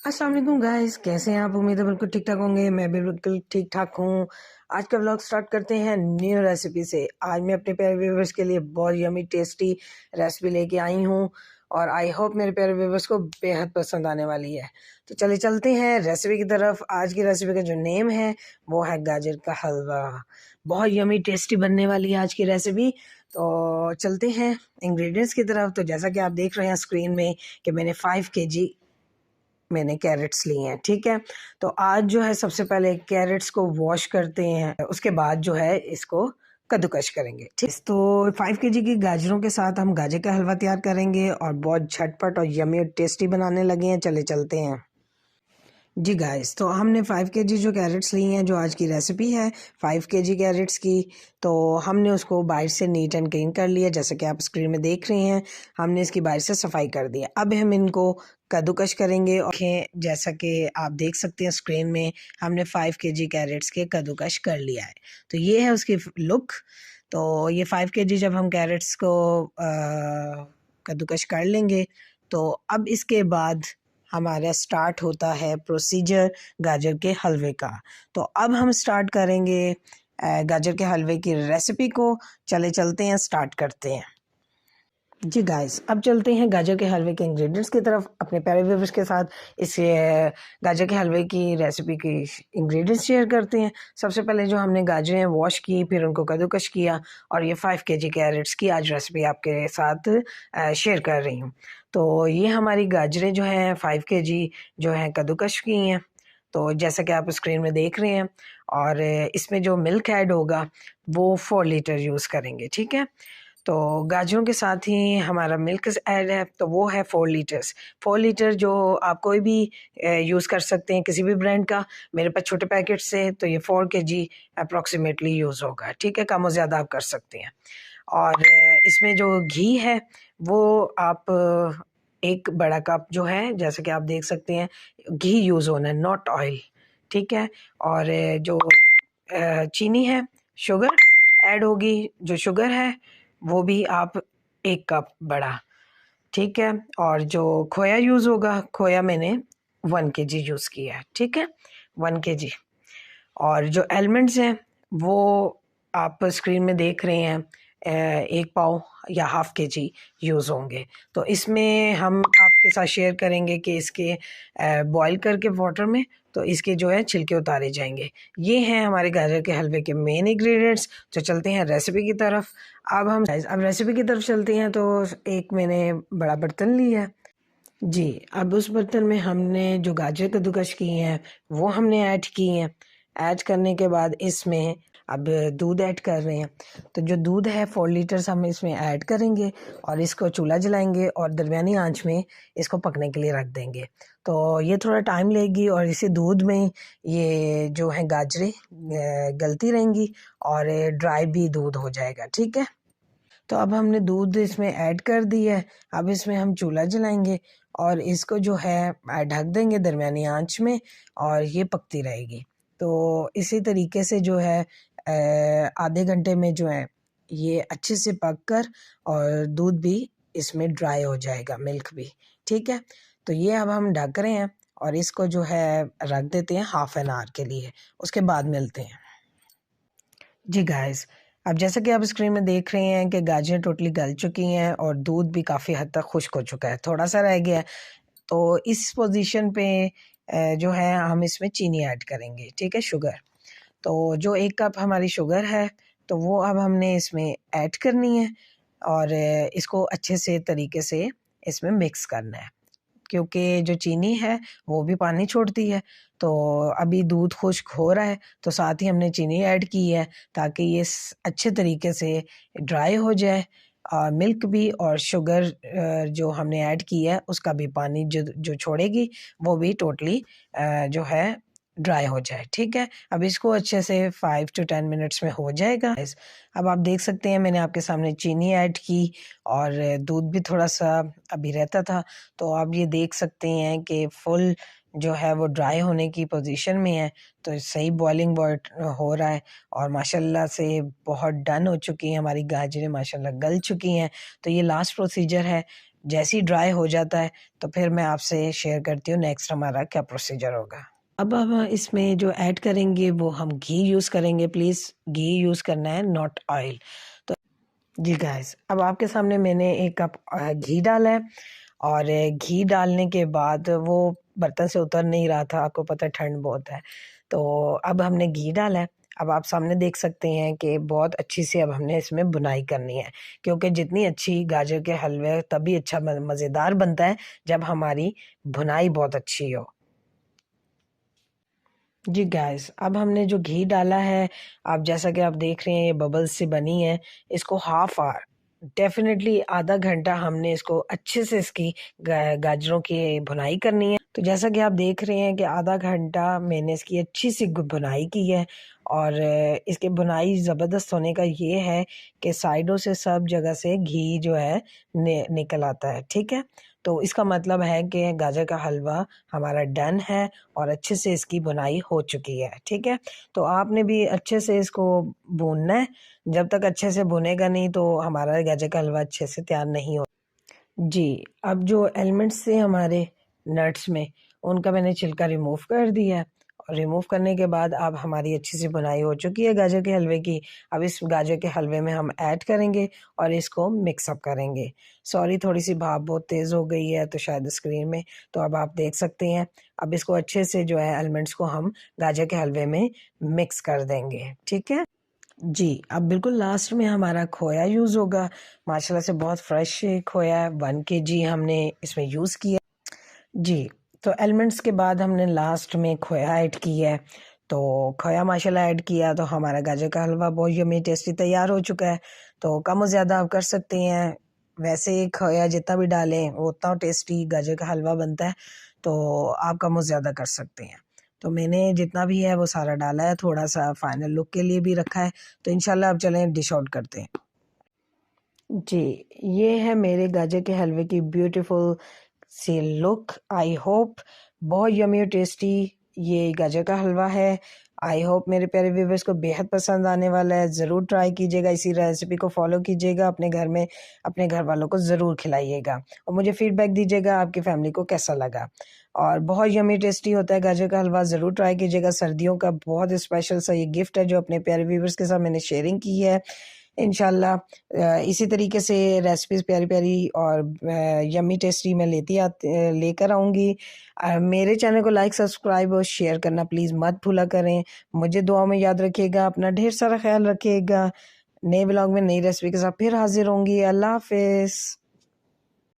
अस्सलाम वालेकुम गाइस, कैसे हैं आप? उम्मीद है बिल्कुल ठीक ठाक होंगे। मैं भी बिल्कुल ठीक ठाक हूँ। आज का व्लॉग स्टार्ट करते हैं न्यू रेसिपी से। आज मैं अपने प्यारे व्यूवर्स के लिए बहुत यमी टेस्टी रेसिपी लेके आई हूँ और आई होप मेरे प्यारे व्यूवर्स को बेहद पसंद आने वाली है। तो चलिए चलते हैं रेसिपी की तरफ। आज की रेसिपी का जो नेम है वो है गाजर का हलवा। बहुत यमी टेस्टी बनने वाली है आज की रेसिपी। तो चलते हैं इंग्रेडिएंट्स की तरफ। तो जैसा कि आप देख रहे हैं स्क्रीन में कि मैंने 5 kg मैंने कैरेट्स लिए हैं। ठीक है, तो आज जो है सबसे पहले कैरेट्स को वॉश करते हैं, उसके बाद जो है इसको कद्दूकश करेंगे। ठीक, तो 5 kg की गाजरों के साथ हम गाजर का हलवा तैयार करेंगे और बहुत झटपट और यमी और टेस्टी बनाने लगे हैं। चले चलते हैं जी गाइस। तो हमने 5 kg जो कैरेट्स ली हैं, जो आज की रेसिपी है 5 kg कैरेट्स की, तो हमने उसको बाहर से नीट एंड क्लीन कर लिया। जैसे कि आप स्क्रीन में देख रहे हैं, हमने इसकी बाहर से सफाई कर दिया। अब हम इनको कद्दूकश करेंगे और जैसा कि आप देख सकते हैं स्क्रीन में, हमने 5 kg कैरेट्स के कद्दूकश कर लिया है। तो ये है उसकी लुक। तो ये 5 kg जब हम कैरेट्स को कद्दूकश कर लेंगे, तो अब इसके बाद हमारा स्टार्ट होता है प्रोसीजर गाजर के हलवे का। तो अब हम स्टार्ट करेंगे गाजर के हलवे की रेसिपी को। चले चलते हैं, स्टार्ट करते हैं जी गाइस। अब चलते हैं गाजर के हलवे के इंग्रेडिएंट्स की तरफ अपने प्यारे व्यूअर्स के साथ। इस गाजर के हलवे की रेसिपी की इंग्रेडिएंट्स शेयर करते हैं। सबसे पहले जो हमने गाजरें वॉश की, फिर उनको कद्दूकश किया और ये 5 kg कैरेट्स की आज रेसिपी आपके साथ शेयर कर रही हूँ। तो ये हमारी गाजरें जो हैं 5 kg जो हैं कद्दूकश की हैं। तो जैसा कि आप स्क्रीन में देख रहे हैं, और इसमें जो मिल्क ऐड होगा वो 4 लीटर यूज़ करेंगे। ठीक है, तो गाजरों के साथ ही हमारा मिल्क ऐड है, तो वो है 4 लीटर्स। 4 लीटर जो आप कोई भी यूज़ कर सकते हैं, किसी भी ब्रांड का। मेरे पास छोटे पैकेट से, तो ये 4 kg अप्रॉक्सीमेटली यूज़ होगा। ठीक है, कम और ज़्यादा आप कर सकते हैं। और इसमें जो घी है वो आप एक बड़ा कप जो है, जैसे कि आप देख सकते हैं, घी यूज़ होना है, नॉट ऑयल। ठीक है, और जो चीनी है, शुगर ऐड होगी। जो शुगर है वो भी आप 1 कप बड़ा। ठीक है, और जो खोया यूज़ होगा, खोया मैंने 1 kg यूज़ किया है। ठीक है, 1 kg। और जो एलिमेंट्स हैं वो आप स्क्रीन में देख रहे हैं, 1 पाव या ½ kg यूज़ होंगे। तो इसमें हम आपके साथ शेयर करेंगे कि इसके बॉईल करके वाटर में, तो इसके जो है छिलके उतारे जाएंगे। ये हैं हमारे गाजर के हलवे के मेन इंग्रेडिएंट्स। तो चलते हैं रेसिपी की तरफ। अब रेसिपी की तरफ चलते हैं। तो एक मैंने बड़ा बर्तन लिया है जी। अब उस बर्तन में हमने जो गाजर कद्दूकस की हैं वो हमने ऐड की हैं। ऐड करने के बाद इसमें अब दूध ऐड कर रहे हैं। तो जो दूध है 4 लीटर्स हम इसमें ऐड करेंगे और इसको चूल्हा जलाएंगे और दरमियानी आंच में इसको पकने के लिए रख देंगे। तो ये थोड़ा टाइम लेगी और इसी दूध में ये जो है गाजरें गलती रहेंगी और ड्राई भी दूध हो जाएगा। ठीक है, तो अब हमने दूध इसमें ऐड कर दिया है। अब इसमें हम चूल्हा जलाएंगे और इसको जो है ढक देंगे दरमियानी आंच में और ये पकती रहेगी। तो इसी तरीके से जो है आधे घंटे में जो है ये अच्छे से पक कर और दूध भी इसमें ड्राई हो जाएगा, मिल्क भी। ठीक है, तो ये अब हम ढक रहे हैं और इसको जो है रख देते हैं हाफ एन आवर के लिए। उसके बाद मिलते हैं जी गाइस। अब जैसा कि आप स्क्रीन में देख रहे हैं कि गाजरें टोटली गल चुकी हैं और दूध भी काफ़ी हद तक खुश्क हो चुका है, थोड़ा सा रह गया है। तो इस पोजीशन पे जो है हम इसमें चीनी ऐड करेंगे। ठीक है, शुगर। तो जो 1 कप हमारी शुगर है, तो वो अब हमने इसमें ऐड करनी है और इसको अच्छे से तरीके से इसमें मिक्स करना है, क्योंकि जो चीनी है वो भी पानी छोड़ती है। तो अभी दूध खुश्क हो रहा है, तो साथ ही हमने चीनी ऐड की है ताकि ये अच्छे तरीके से ड्राई हो जाए। मिल्क भी और शुगर जो हमने ऐड की है उसका भी पानी जो जो छोड़ेगी वो भी टोटली जो है ड्राई हो जाए। ठीक है, अब इसको अच्छे से 5 to 10 मिनट्स में हो जाएगा। अब आप देख सकते हैं मैंने आपके सामने चीनी ऐड की और दूध भी थोड़ा सा अभी रहता था। तो आप ये देख सकते हैं कि फुल जो है वो ड्राई होने की पोजीशन में है। तो सही बॉइलिंग हो रहा है और माशाल्लाह से बहुत डन हो चुकी हैं हमारी गाजरें, माशाल्लाह गल चुकी हैं। तो ये लास्ट प्रोसीजर है। जैसे ही ड्राई हो जाता है तो फिर मैं आपसे शेयर करती हूँ नेक्स्ट हमारा क्या प्रोसीजर होगा। अब हम इसमें जो ऐड करेंगे वो हम घी यूज़ करेंगे। प्लीज़ घी यूज़ करना है, नॉट ऑयल। तो जी गाइस, अब आपके सामने मैंने 1 कप घी डाला है और घी डालने के बाद वो बर्तन से उतर नहीं रहा था, आपको पता है ठंड बहुत है। तो अब हमने घी डाला है। अब आप सामने देख सकते हैं कि बहुत अच्छी सी अब हमने इसमें बुनाई करनी है, क्योंकि जितनी अच्छी गाजर के हलवे तभी अच्छा मज़ेदार बनता है जब हमारी भुनाई बहुत अच्छी हो। जी गाइस, अब हमने जो घी डाला है, आप जैसा कि आप देख रहे हैं ये बबल्स से बनी है। इसको हाफ आवर, डेफिनेटली आधा घंटा हमने इसको अच्छे से इसकी गाजरों की भुनाई करनी है। तो जैसा कि आप देख रहे हैं कि आधा घंटा मैंने इसकी अच्छी सी भुनाई की है और इसकी भुनाई ज़बरदस्त होने का ये है कि साइडों से सब जगह से घी जो है निकल आता है। ठीक है, तो इसका मतलब है कि गाजर का हलवा हमारा डन है और अच्छे से इसकी बुनाई हो चुकी है। ठीक है, तो आपने भी अच्छे से इसको भूनना है। जब तक अच्छे से भुनेगा नहीं तो हमारा गाजर का हलवा अच्छे से तैयार नहीं हो। जी, अब जो एलिमेंट्स थे हमारे नट्स में, उनका मैंने छिलका रिमूव कर दिया है और रिमूव करने के बाद अब हमारी अच्छी सी बुनाई हो चुकी है गाजर के हलवे की। अब इस गाजर के हलवे में हम ऐड करेंगे और इसको मिक्स अप करेंगे। सॉरी, थोड़ी-सी भाप बहुत तेज़ हो गई है तो शायद स्क्रीन में, तो अब आप देख सकते हैं। अब इसको अच्छे से जो है एलिमेंट्स को हम गाजर के हलवे में मिक्स कर देंगे। ठीक है? जी, अब बिल्कुल लास्ट में हमारा खोया यूज़ होगा। माशाल्लाह से बहुत फ्रेश खोया है, 1 केजी हमने इसमें यूज़ किया। जी, तो एलिमेंट्स के बाद हमने लास्ट में खोया ऐड किया है। तो खोया माशाल्लाह ऐड किया तो हमारा गाजर का हलवा बहुत यम्मी टेस्टी तैयार हो चुका है। तो कम और ज़्यादा आप कर सकते हैं। वैसे खोया जितना भी डालें वो उतना टेस्टी गाजर का हलवा बनता है, तो आप कम और ज़्यादा कर सकते हैं। तो मैंने जितना भी है वो सारा डाला है, थोड़ा-सा फाइनल लुक के लिए भी रखा है। तो इंशाल्लाह अब चलें डिश आउट करते हैं। जी, ये है मेरे गाजर के हलवे की ब्यूटीफुल सी लुक। आई होप बहुत यम्मी और टेस्टी ये गाजर का हलवा है। आई होप मेरे प्यारे व्यूवर्स को बेहद पसंद आने वाला है। ज़रूर ट्राई कीजिएगा, इसी रेसिपी को फॉलो कीजिएगा, अपने घर में अपने घर वालों को ज़रूर खिलाइएगा और मुझे फीडबैक दीजिएगा आपकी फैमिली को कैसा लगा। और बहुत यम्मी टेस्टी होता है गाजर का हलवा, ज़रूर ट्राई कीजिएगा। सर्दियों का बहुत स्पेशल सा ये गिफ्ट है जो अपने प्यारे व्यूवर्स के साथ मैंने शेयरिंग की है। इंशाल्लाह इसी तरीके से रेसिपीज़ प्यारी-प्यारी और यम्मी टेस्टी मैं लेकर आऊँगी। मेरे चैनल को लाइक, सब्सक्राइब और शेयर करना प्लीज़ मत भूला करें। मुझे दुआओं में याद रखिएगा, अपना ढेर सारा ख़्याल रखिएगा। नए व्लॉग में नई रेसिपी के साथ फिर हाज़िर होंगी। अल्लाह हाफ़िज़।